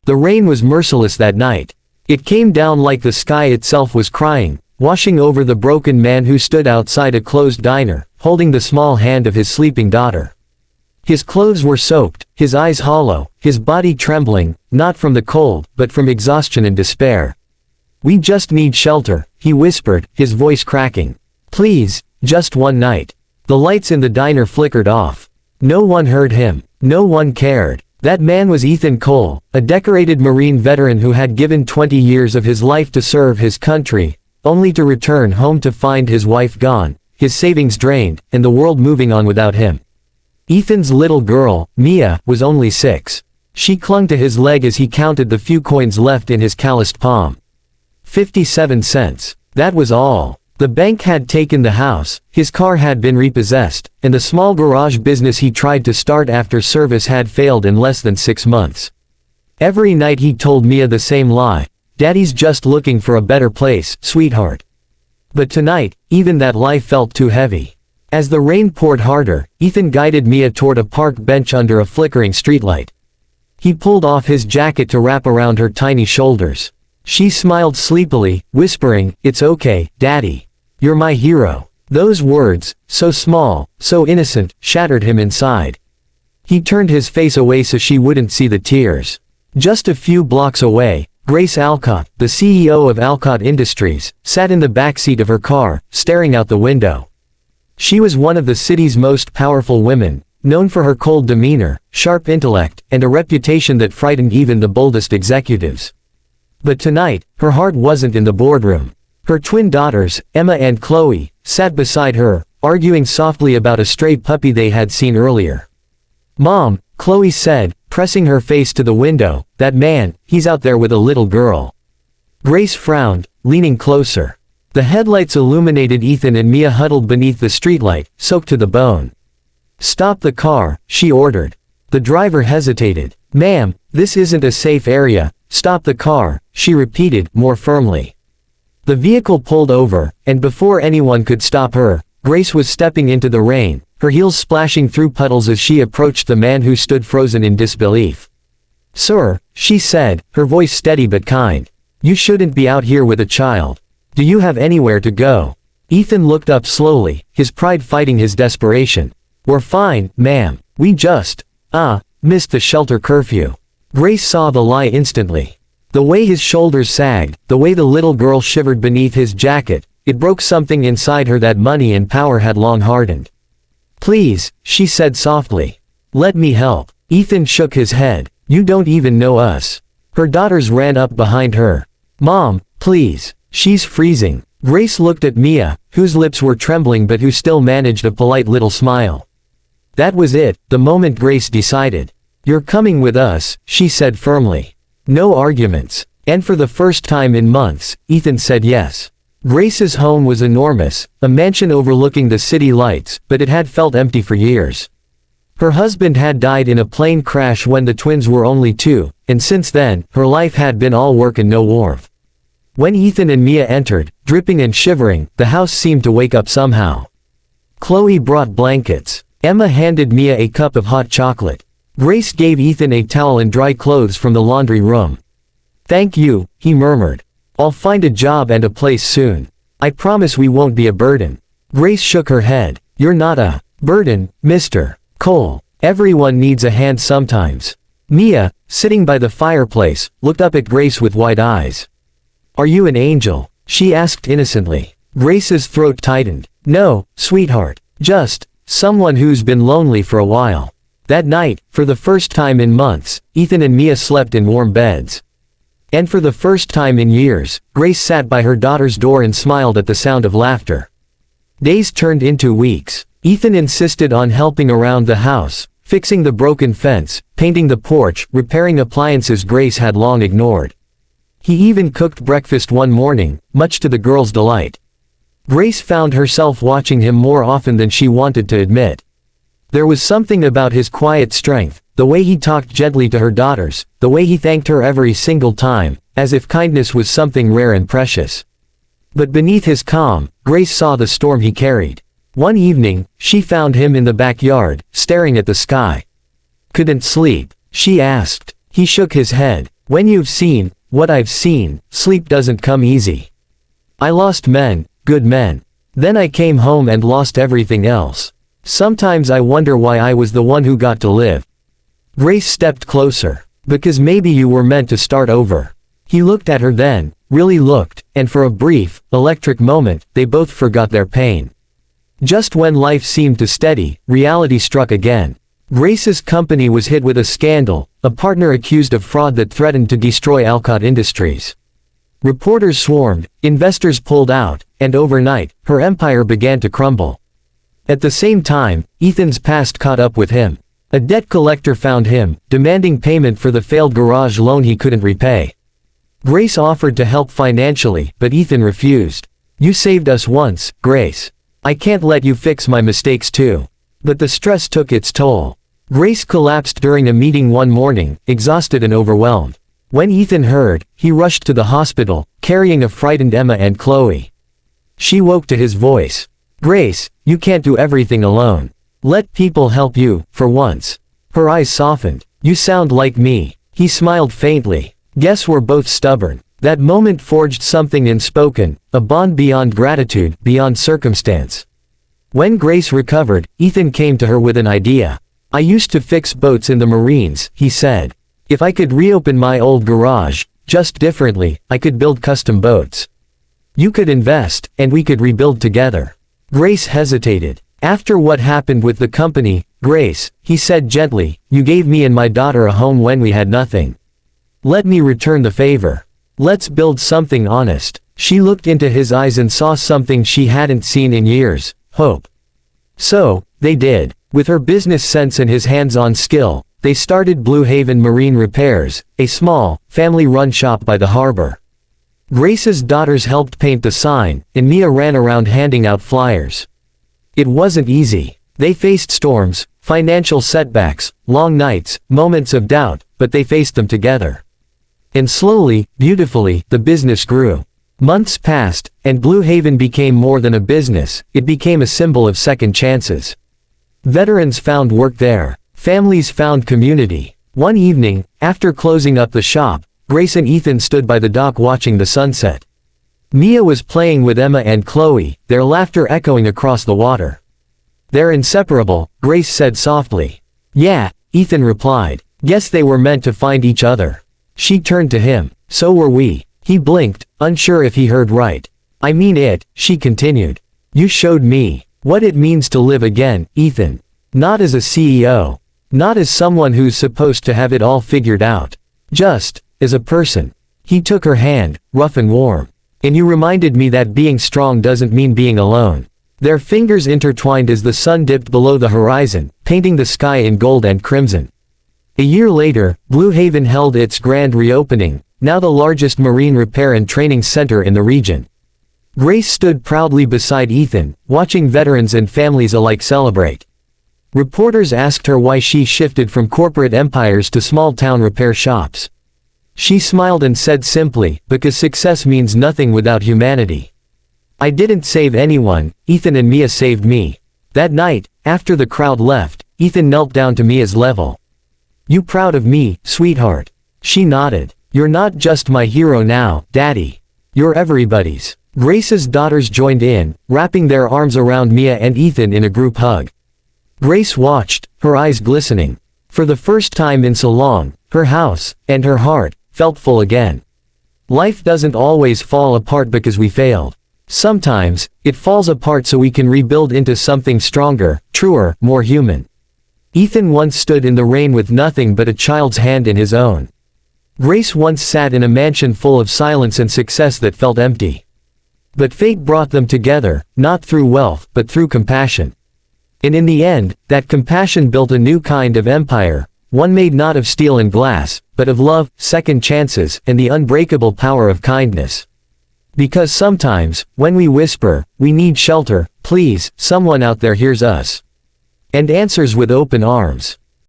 The rain was merciless that night. It came down like the sky itself was crying, washing over the broken man who stood outside a closed diner, holding the small hand of his sleeping daughter. His clothes were soaked, his eyes hollow, his body trembling, not from the cold, but from exhaustion and despair. "We just need shelter," he whispered, his voice cracking. "Please, just one night." The lights in the diner flickered off. No one heard him. No one cared. That man was Ethan Cole, a decorated Marine veteran who had given 20 years of his life to serve his country, only to return home to find his wife gone, his savings drained, and the world moving on without him. Ethan's little girl, Mia, was only 6. She clung to his leg as he counted the few coins left in his calloused palm. 57 cents. That was all. The bank had taken the house, his car had been repossessed, and the small garage business he tried to start after service had failed in less than 6 months. Every night he told Mia the same lie. "Daddy's just looking for a better place, sweetheart." But tonight, even that lie felt too heavy. As the rain poured harder, Ethan guided Mia toward a park bench under a flickering streetlight. He pulled off his jacket to wrap around her tiny shoulders. She smiled sleepily, whispering, "It's okay, Daddy. You're my hero." Those words, so small, so innocent, shattered him inside. He turned his face away so she wouldn't see the tears. Just a few blocks away, Grace Alcott, the CEO of Alcott Industries, sat in the backseat of her car, staring out the window. She was one of the city's most powerful women, known for her cold demeanor, sharp intellect, and a reputation that frightened even the boldest executives. But tonight, her heart wasn't in the boardroom. Her twin daughters, Emma and Chloe, sat beside her, arguing softly about a stray puppy they had seen earlier. "Mom," Chloe said, pressing her face to the window, "that man, he's out there with a little girl." Grace frowned, leaning closer. The headlights illuminated Ethan and Mia huddled beneath the streetlight, soaked to the bone. "Stop the car," she ordered. The driver hesitated. "Ma'am, this isn't a safe area. Stop the car," she repeated, more firmly. The vehicle pulled over, and before anyone could stop her, Grace was stepping into the rain, her heels splashing through puddles as she approached the man who stood frozen in disbelief. "Sir," she said, her voice steady but kind, "you shouldn't be out here with a child. Do you have anywhere to go?" Ethan looked up slowly, his pride fighting his desperation. "We're fine, ma'am. We just, missed the shelter curfew." Grace saw the lie instantly. The way his shoulders sagged, the way the little girl shivered beneath his jacket, it broke something inside her that money and power had long hardened. "Please," she said softly. "Let me help." Ethan shook his head. "You don't even know us." Her daughters ran up behind her. "Mom, please. She's freezing." Grace looked at Mia, whose lips were trembling but who still managed a polite little smile. That was it, the moment Grace decided. "You're coming with us," she said firmly. No arguments. And for the first time in months, Ethan said yes. Grace's home was enormous, a mansion overlooking the city lights, but it had felt empty for years. Her husband had died in a plane crash when the twins were only 2, and since then, her life had been all work and no warmth. When Ethan and Mia entered, dripping and shivering, the house seemed to wake up somehow. Chloe brought blankets. Emma handed Mia a cup of hot chocolate. Grace gave Ethan a towel and dry clothes from the laundry room. "Thank you," he murmured. "I'll find a job and a place soon. I promise we won't be a burden." Grace shook her head. "You're not a burden, Mr. Cole. Everyone needs a hand sometimes." Mia, sitting by the fireplace, looked up at Grace with wide eyes. "Are you an angel?" she asked innocently. Grace's throat tightened. "No, sweetheart. Just someone who's been lonely for a while." That night, for the first time in months, Ethan and Mia slept in warm beds. And for the first time in years, Grace sat by her daughter's door and smiled at the sound of laughter. Days turned into weeks. Ethan insisted on helping around the house, fixing the broken fence, painting the porch, repairing appliances Grace had long ignored. He even cooked breakfast one morning, much to the girls' delight. Grace found herself watching him more often than she wanted to admit. There was something about his quiet strength, the way he talked gently to her daughters, the way he thanked her every single time, as if kindness was something rare and precious. But beneath his calm, Grace saw the storm he carried. One evening, she found him in the backyard, staring at the sky. "Couldn't sleep?" she asked. He shook his head. When you've seen what I've seen, sleep doesn't come easy. I lost men, good men. Then I came home and lost everything else. Sometimes I wonder why I was the one who got to live." Grace stepped closer. "Because maybe you were meant to start over." He looked at her then, really looked, and for a brief, electric moment, they both forgot their pain. Just when life seemed to steady, reality struck again. Grace's company was hit with a scandal, a partner accused of fraud that threatened to destroy Alcott Industries. Reporters swarmed, investors pulled out, and overnight, her empire began to crumble. At the same time, Ethan's past caught up with him. A debt collector found him, demanding payment for the failed garage loan he couldn't repay. Grace offered to help financially, but Ethan refused. "You saved us once, Grace. I can't let you fix my mistakes too." But the stress took its toll. Grace collapsed during a meeting one morning, exhausted and overwhelmed. When Ethan heard, he rushed to the hospital, carrying a frightened Emma and Chloe. She woke to his voice. "Grace, you can't do everything alone. Let people help you, for once." Her eyes softened. "You sound like me." He smiled faintly. "Guess we're both stubborn." That moment forged something unspoken, a bond beyond gratitude, beyond circumstance. When Grace recovered, Ethan came to her with an idea. "I used to fix boats in the Marines," he said. "If I could reopen my old garage, just differently, I could build custom boats. You could invest, and we could rebuild together." Grace hesitated. "After what happened with the company, Grace," he said gently, "you gave me and my daughter a home when we had nothing. Let me return the favor. Let's build something honest." She looked into his eyes and saw something she hadn't seen in years: hope. So, they did. With her business sense and his hands-on skill, they started Blue Haven Marine Repairs, a small, family-run shop by the harbor. Grace's daughters helped paint the sign, and Mia ran around handing out flyers. It wasn't easy. They faced storms, financial setbacks, long nights, moments of doubt, but they faced them together. And slowly, beautifully, the business grew. Months passed, and Blue Haven became more than a business, it became a symbol of second chances. Veterans found work there. Families found community. One evening, after closing up the shop, Grace and Ethan stood by the dock watching the sunset. Mia was playing with Emma and Chloe, their laughter echoing across the water. "They're inseparable," Grace said softly. "Yeah," Ethan replied. "Guess they were meant to find each other." She turned to him. "So were we." He blinked, unsure if he heard right. "I mean it," she continued. "You showed me what it means to live again, Ethan. Not as a CEO. Not as someone who's supposed to have it all figured out. Just as a person." He took her hand, rough and warm. "And you reminded me that being strong doesn't mean being alone." Their fingers intertwined as the sun dipped below the horizon, painting the sky in gold and crimson. A year later, Blue Haven held its grand reopening, now the largest marine repair and training center in the region. Grace stood proudly beside Ethan, watching veterans and families alike celebrate. Reporters asked her why she shifted from corporate empires to small-town repair shops. She smiled and said simply, "Because success means nothing without humanity." "I didn't save anyone, Ethan and Mia saved me." That night, after the crowd left, Ethan knelt down to Mia's level. "You proud of me, sweetheart?" She nodded. "You're not just my hero now, Daddy. You're everybody's." Grace's daughters joined in, wrapping their arms around Mia and Ethan in a group hug. Grace watched, her eyes glistening. For the first time in so long, her house, and her heart, felt full again. Life doesn't always fall apart because we failed. Sometimes, it falls apart so we can rebuild into something stronger, truer, more human. Ethan once stood in the rain with nothing but a child's hand in his own. Grace once sat in a mansion full of silence and success that felt empty. But fate brought them together, not through wealth, but through compassion. And in the end, that compassion built a new kind of empire, one made not of steel and glass, but of love, second chances, and the unbreakable power of kindness. Because sometimes, when we whisper, "We need shelter, please, someone out there hears us." And answers with open arms.